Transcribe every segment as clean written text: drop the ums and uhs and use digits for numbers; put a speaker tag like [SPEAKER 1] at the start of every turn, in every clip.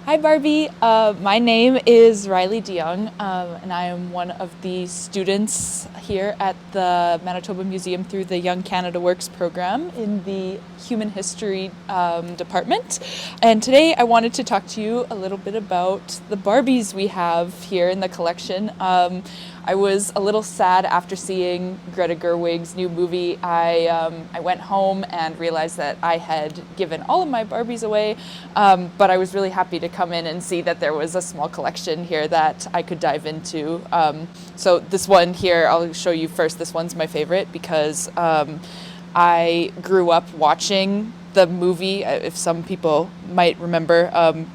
[SPEAKER 1] Hi Barbie, my name is Rylee DeYoung, and I am one of the students here at the Manitoba Museum through the Young Canada Works program in the Human History department. And today I wanted to talk to you a little bit about the Barbies we have here in the collection. I was a little sad after seeing Greta Gerwig's new movie. I went home and realized that I had given all of my Barbies away, but I was really happy to come in and see that there was a small collection here that I could dive into. So this one here, I'll show you first. This one's my favorite because I grew up watching the movie. If some people might remember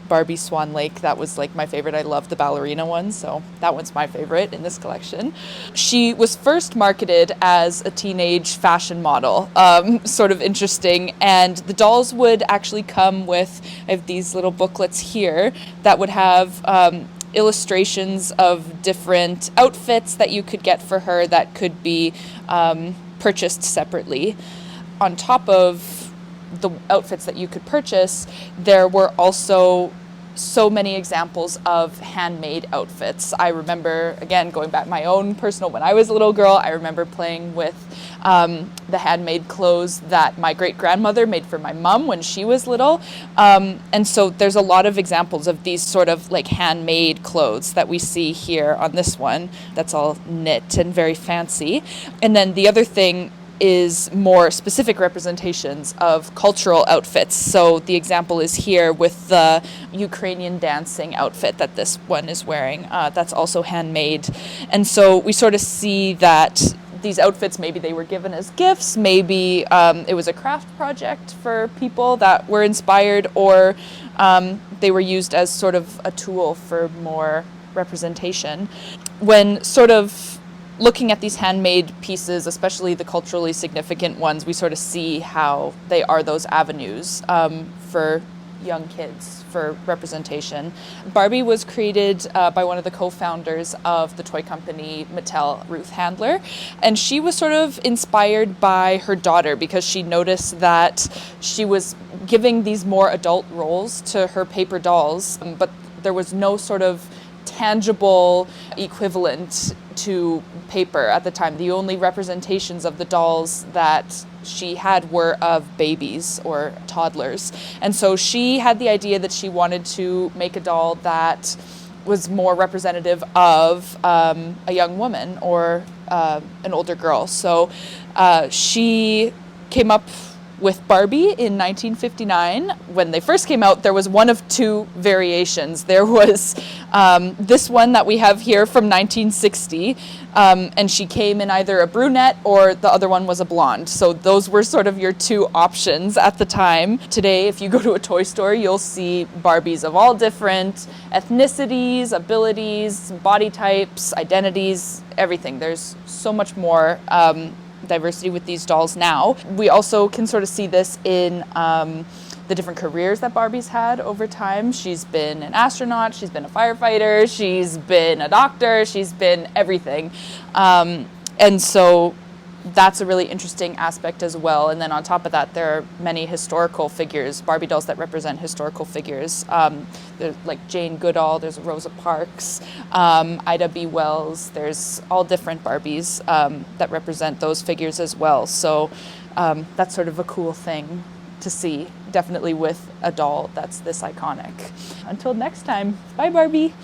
[SPEAKER 1] Barbie Swan Lake, that was like my favorite. I love the ballerina one, so that one's my favorite in this collection. She was first marketed as a teenage fashion model, sort of interesting, and the dolls would actually come with, I have these little booklets here that would have illustrations of different outfits that you could get for her that could be purchased separately. On top of the outfits that you could purchase, there were also so many examples of handmade outfits. I remember, again, going back my own personal, when I was a little girl, I remember playing with the handmade clothes that my great-grandmother made for my mom when she was little. And so there's a lot of examples of these sort of like handmade clothes that we see here on this one. That's all knit and very fancy. And then the other thing is more specific representations of cultural outfits. So the example is here with the Ukrainian dancing outfit that this one is wearing. That's also handmade. And so we sort of see that these outfits, maybe they were given as gifts, maybe it was a craft project for people that were inspired, or they were used as sort of a tool for more representation. When sort of looking at these handmade pieces, especially the culturally significant ones, we sort of see how they are those avenues for young kids for representation. Barbie was created by one of the co-founders of the toy company Mattel, Ruth Handler, and she was sort of inspired by her daughter because she noticed that she was giving these more adult roles to her paper dolls, but there was no sort of tangible equivalent to paper at the time. The only representations of the dolls that she had were of babies or toddlers. And so she had the idea that she wanted to make a doll that was more representative of a young woman or an older girl. So she came up with Barbie in 1959. When they first came out, there was one of two variations. There was this one that we have here from 1960, and she came in either a brunette or the other one was a blonde. So those were sort of your two options at the time. Today, if you go to a toy store, you'll see Barbies of all different ethnicities, abilities, body types, identities, everything. There's so much more diversity with these dolls now. We also can sort of see this in the different careers that Barbie's had over time. She's been an astronaut, she's been a firefighter, she's been a doctor, she's been everything. And so that's a really interesting aspect as well. And then on top of that, there are many historical figures, Barbie dolls that represent historical figures. There's like Jane Goodall, there's Rosa Parks, Ida B. Wells, there's all different Barbies that represent those figures as well. So that's sort of a cool thing to see, definitely with a doll that's this iconic. Until next time, bye Barbie.